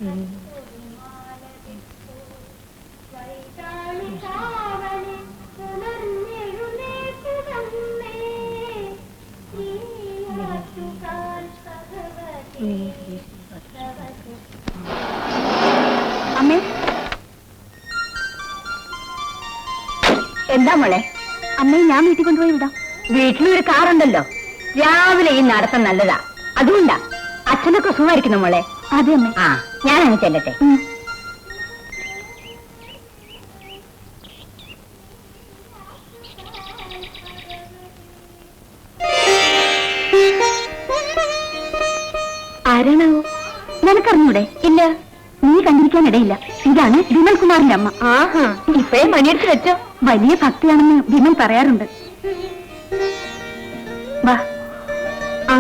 അമ്മേ, എന്താ മോളെ? അമ്മയെ ഞാൻ വീട്ടിൽ കൊണ്ടുപോയി വിടാം. വീട്ടിലൊരു കാറുണ്ടല്ലോ. രാവിലെ ഈ നടത്തം നല്ലതാ. അതുകൊണ്ടാ. അച്ഛനൊക്കെ സുഖമായിരിക്കുന്നു മോളെ? അതെ അമ്മേ. ആ, ഞാനങ്ങ് ചെല്ലട്ടെ. ആരാണാവോ? നിനക്കറിഞ്ഞൂടെ? ഇല്ല. നീ കണ്ടിരിക്കാനിടയില്ല. ഇതാണ് വിമൽ കുമാറിന്റെ അമ്മ. ആഹാ, ഇപ്പഴേ മണിയടിച്ച് വെച്ചോ. വലിയ ഭക്തിയാണെന്ന് വിമൽ പറയാറുണ്ട്. വാ. ആ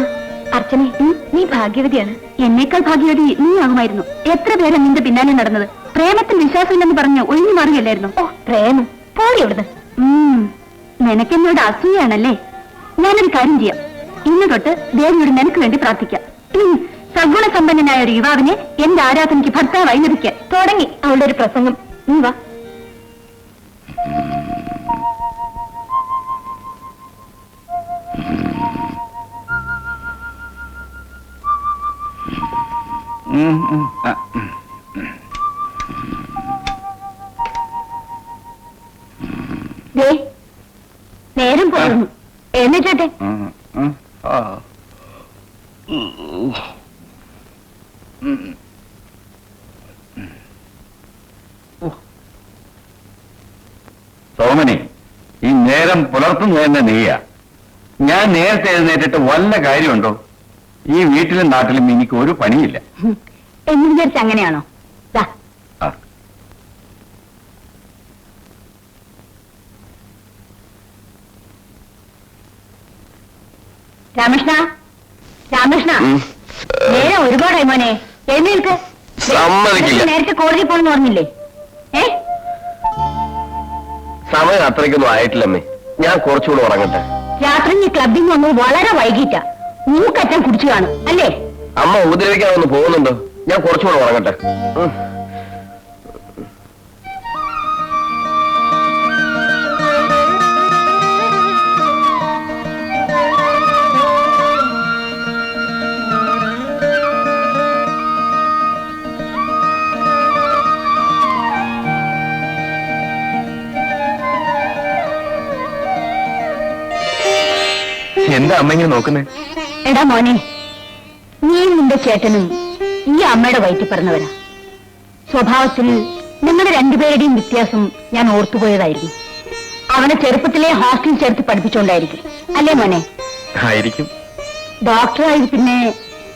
അർച്ചനെ, നീ ഭാഗ്യവതിയാണ്. എന്നേക്കാൾ ഭാഗ്യവതി നീ ആകുമായിരുന്നു. എത്ര പേരാ നിന്റെ പിന്നാലെ നടന്നത്. പ്രേമത്തിൽ വിശ്വാസമില്ലെന്ന് പറഞ്ഞ് ഒഴിഞ്ഞു മാറുകയല്ലായിരുന്നു. ഓ, പ്രേമം പോയി അവിടുന്ന്. നിനക്കെന്നോട് അസൂയാണല്ലേ? ഞാനൊരു കാര്യം ചെയ്യാം. ഇന്ന് തൊട്ട് ദേവിയോട് നിനക്ക് വേണ്ടി പ്രാർത്ഥിക്കാം. സഗുണസമ്പന്നനായ ഒരു യുവാവിനെ എന്റെ ആരാധനയ്ക്ക് ഭർത്താവായി ലഭിക്കാൻ. തുടങ്ങി അവളുടെ ഒരു പ്രസംഗം. നീ വാ. നേരം പോകുന്നു. എന്നിട്ടെ സോമനി, ഈ നേരം പുലർത്തുന്നു തന്നെ നീയാ. ഞാൻ നേരത്തെ എഴുന്നേറ്റിട്ട് വല്ല കാര്യമുണ്ടോ? ഈ വീട്ടിലും നാട്ടിലും എനിക്ക് ഒരു പണിയില്ല എന്ന് വിചാരിച്ച അങ്ങനെയാണോ? രാമകൃഷ്ണ, രാമകൃഷ്ണ, നേരെ ഒരുപാടായി മോനെ. എഴുന്നേൽക്ക്. നേരത്തെ കോടതി പോണെന്ന് പറഞ്ഞില്ലേ? സമയം അത്രയ്ക്കൊന്നും ആയിട്ടില്ലമ്മേ. ഞാൻ കുറച്ചുകൂടെ ഉറങ്ങട്ടെ. രാത്രി നീ ക്ലബിൽ നിന്ന് വളരെ വൈകിട്ടാ. മൂക്കറ്റം കുടിച്ചു കാണും അല്ലേ? അമ്മ ഉപദ്രവിക്കാനൊന്ന് പോകുന്നുണ്ടോ? ഞാൻ കുറച്ചുകൂടെ ഉറങ്ങട്ടെ. എന്താ അമ്മ ഇങ്ങനെ നോക്കുന്നേ? എടാ മോനെ, നീ നിന്റെ ചേട്ടനും ഈ അമ്മയുടെ വയറ്റിൽ പറഞ്ഞവരാ. സ്വഭാവത്തിൽ നിങ്ങളുടെ രണ്ടുപേരുടെയും വ്യത്യാസം ഞാൻ ഓർത്തുപോയതായിരുന്നു. അവനെ ചെറുപ്പത്തിലെ ഹോസ്റ്റലിൽ ചേർത്ത് പഠിപ്പിച്ചോണ്ടായിരിക്കും അല്ലേ മോനെ? ആയിരിക്കും. ഡോക്ടറായി പിന്നെ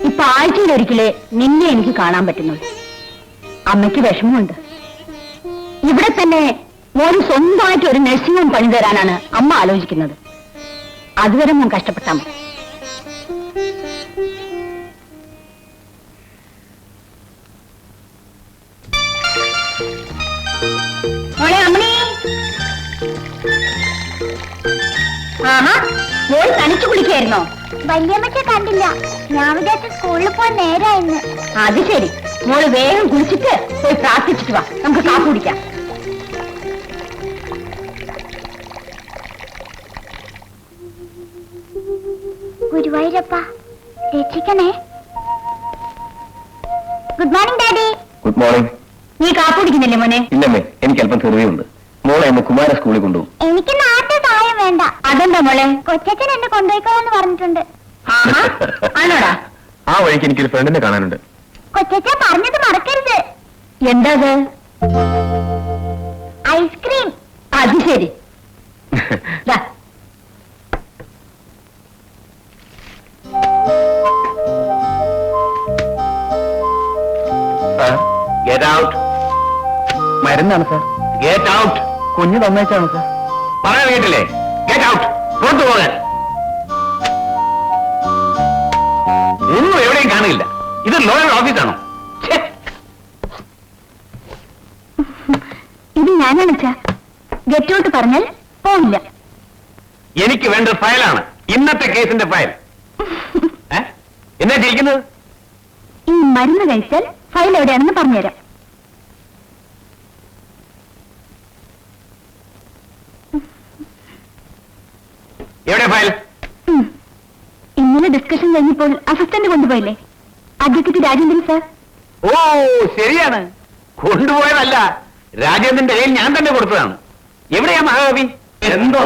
ഇപ്പൊ ആഴ്ചയിലൊരിക്കലേ നിന്നെ എനിക്ക് കാണാൻ പറ്റുന്നുള്ളൂ. അമ്മയ്ക്ക് വിഷമമുണ്ട്. ഇവിടെ തന്നെ മോന് സ്വന്തമായിട്ട് ഒരു നഴ്സിംഗ് ഹോം പണി തരാനാണ് അമ്മ ആലോചിക്കുന്നത്. അതുവരെ ഞാൻ കഷ്ടപ്പെട്ടാ മതി. മോളെ അമ്മണി, ആഹാ, മോൾ തനിച്ചു കുളിക്കായിരുന്നോ? വല്യമ്മച്ച കണ്ടില്ല. ഞാൻ വിചാരിച്ച സ്കൂളിൽ പോയി നേരായിരുന്നു. അത് ശരി. മോള് വേഗം കുളിച്ചിട്ട് പോയി പ്രാർത്ഥിച്ചിട്ട് വാ, നമുക്ക് കാപ്പി കുടിക്കാം. ഗുരുവായൂരപ്പ രക്ഷിക്കണേ. Good morning daddy. Good morning. നീ കാപ്പി കുടിക്കുന്നില്ലേ മോനെ? ഇല്ലമ്മേ, എനിക്ക് അല്പം ചെറിയുണ്ട്. മോളെ എന്നെ കുമാര സ്കൂളിൽ കൊണ്ടുപോകും. എനിക്ക് നാട്ടിൽ സഹായം വേണ്ട. അതെന്താ മോളെ? കൊച്ചച്ഛൻ എന്നെ കൊണ്ടുപോയിക്കോളെന്ന് പറഞ്ഞിട്ടുണ്ട്. ആണോടാ? ആ വഴിക്ക് എനിക്കൊരു ഫ്രണ്ടിനെ കാണാനുണ്ട്. കൊച്ചച്ഛ പറഞ്ഞത് മറക്കരുത്. എന്താ അത്? ഐസ്ക്രീം. അത് ശരി. Get out. മരുന്നാണ് സാർ. Get out. കുഞ്ഞ് തന്നേച്ചാണ് സാർ. പറയാൻ കേട്ടില്ലേ? Get out. പുറത്തു പോകാൻ. ഒന്നും എവിടെയും കാണില്ല. ഇത് ലോയർ ഓഫീസാണോ? ഇത് ഞാനാണ് ഗെറ്റ് ഔട്ട് പറഞ്ഞാൽ പോവില്ല. എനിക്ക് വേണ്ട ഫയലാണ്, ഇന്നത്തെ കേസിന്റെ ഫയൽ. എന്നാ ചെയ്യിക്കുന്നത്? ഈ മരുന്ന് കഴിച്ചാൽ ഫയൽ എവിടെയാണെന്ന് പറഞ്ഞുതരാം. എവിടെ ഫയൽ? ഇന്നലെ ഡിസ്കഷൻ കഴിഞ്ഞപ്പോൾ അസിസ്റ്റന്റ് കൊണ്ടുപോയില്ലേ, അഡ്വക്കേറ്റ് രാജേന്ദ്രൻ സാർ. ഓ ശരിയാണ്, കൊണ്ടുപോയതല്ല, രാജേന്ദ്രന്റെ കയ്യിൽ ഞാൻ തന്നെ കൊടുത്തതാണ്. എവിടെയാ മഹാകവി? എന്തോ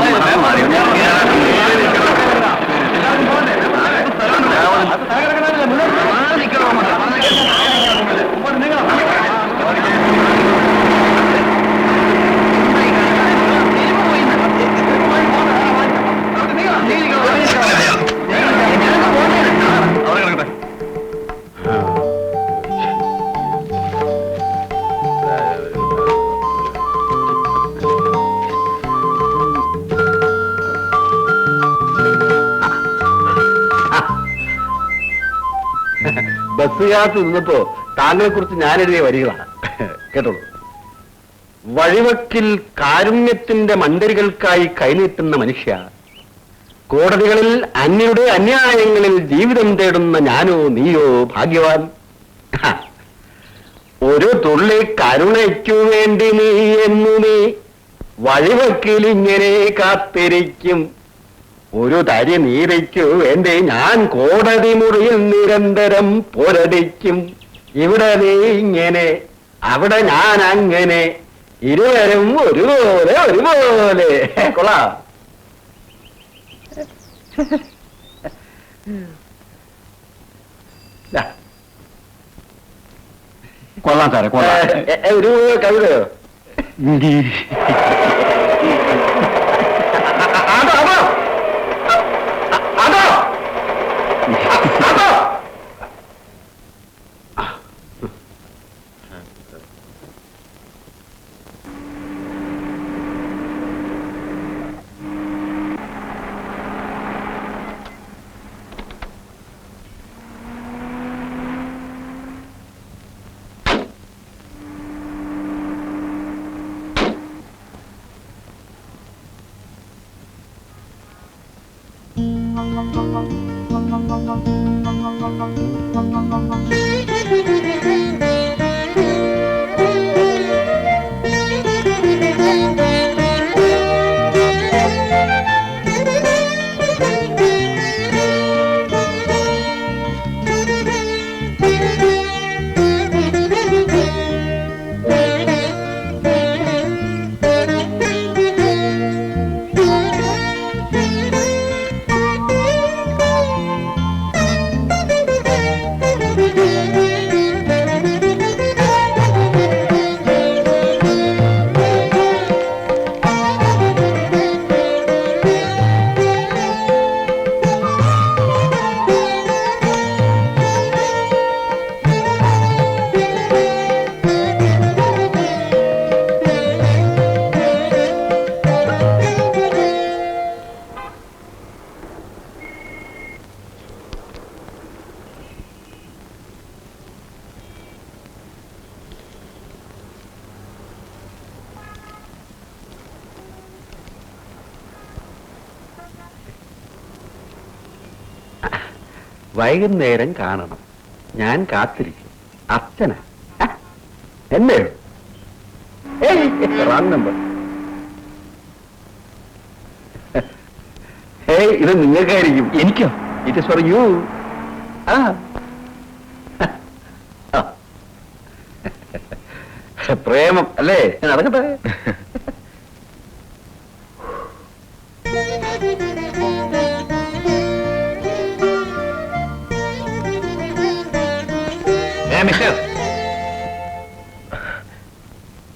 ബസ്സുകാർക്ക് നിന്നപ്പോ താങ്കളെ കുറിച്ച് ഞാൻ എഴുതിയ വരികളാണ്. കേട്ടോളൂ. വഴിവക്കിൽ കാരുണ്യത്തിന്റെ മണ്ടരികൾക്കായി കൈനീട്ടുന്ന മനുഷ്യ, കോടതികളിൽ അന്യരുടെ അന്യായങ്ങളിൽ ജീവിതം തേടുന്ന ഞാനോ നീയോ ഭാഗ്യവാൻ. ഒരു തുള്ളി കരുണയ്ക്കു വേണ്ടി നീ എന്നു നീ വഴിവക്കിൽ ഇങ്ങനെ കാത്തിരിക്കും. ഒരു തരി നീരയ്ക്കു വേണ്ടി ഞാൻ കോടതി മുറിയിൽ നിരന്തരം പോരടിക്കും. ഇവിടെ നീ ഇങ്ങനെ, അവിടെ ഞാൻ അങ്ങനെ, ഇരുവരും ഒരുപോലെ ഒരുപോലെ. കൊള്ളാം. കൊള്ളാം സാറേ, കൊള്ളാം. ഒരു കവിതയോ? വൈകുന്നേരം കാണണം, ഞാൻ കാത്തിരിക്കും. അച്ഛനാ എന്നെ? Wrong number. ഇത് നിങ്ങൾക്കായിരിക്കും. എനിക്കോ? It is for you. പ്രേമം അല്ലേ? നടക്കട്ടെ. മിസ്റ്റർ,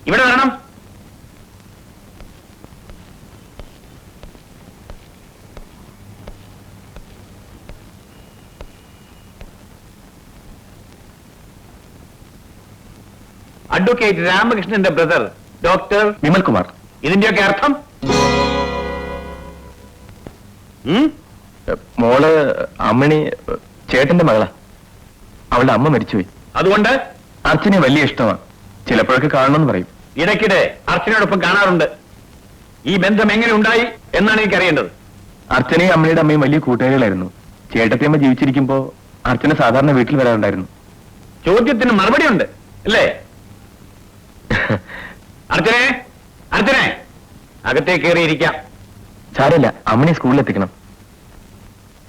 ഇവിടെ വരണം. അഡ്വക്കേറ്റ് രാമകൃഷ്ണന്റെ ബ്രദർ ഡോക്ടർ വിമൽകുമാർ. ഇതിന്റെയൊക്കെ അർത്ഥം? മോള് അമ്മണി ചേട്ടന്റെ മകളാ. അവളുടെ അമ്മ മരിച്ചുപോയി. അതുകൊണ്ട് അച്ഛനെ വലിയ ഇഷ്ടമാണ്. ചിലപ്പോഴൊക്കെ കാണണമെന്ന് പറയും. ഇടയ്ക്കിടെ അർച്ചനയോടൊപ്പം കാണാറുണ്ട്. ഈ ബന്ധം എങ്ങനെ ഉണ്ടായി എന്നാണ് എനിക്കറിയേണ്ടത്. അർച്ചനയും അമ്മയുടെ അമ്മയും വലിയ കൂട്ടുകാരികളായിരുന്നു. ചേട്ടത്തിയമ്മ ജീവിച്ചിരിക്കുമ്പോ അർച്ചന സാധാരണ വീട്ടിൽ വരാറുണ്ടായിരുന്നു. ചോദ്യത്തിന് മറുപടി ഉണ്ട് അല്ലേ? അർച്ചനെ, അർച്ചനെ, അകത്തേക്ക് കയറിയിരിക്കാം. സാരമില്ല, അമ്മണി സ്കൂളിൽ എത്തിക്കണം.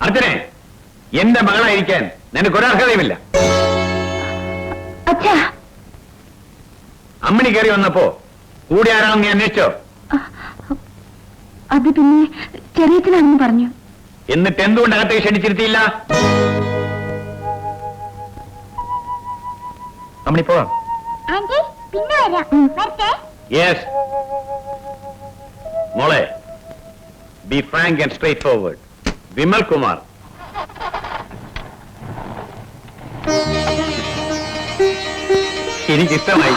അർച്ചനെ, എന്റെ മകളായിരിക്കാൻ നിനക്കൊരർഹതയുമില്ല. അച്ഛാ, അമ്മണി കയറി വന്നപ്പോ കൂടെ ആരാണെന്ന് നീ അന്വേഷിച്ചോ? അത് പിന്നെ ചെറിയച്ഛനാണെന്ന് പറഞ്ഞു. എന്നിട്ട് എന്തുകൊണ്ട് അകത്തേക്ക് ക്ഷണിച്ചിരുത്തിയില്ല? അമ്മണി പോവാം. ആന്റി പിന്നെ വരാം. വരട്ടെ. യെസ് മോളെ, be frank and straight forward. Vimal Kumar. എനിക്കിഷ്ടമായി.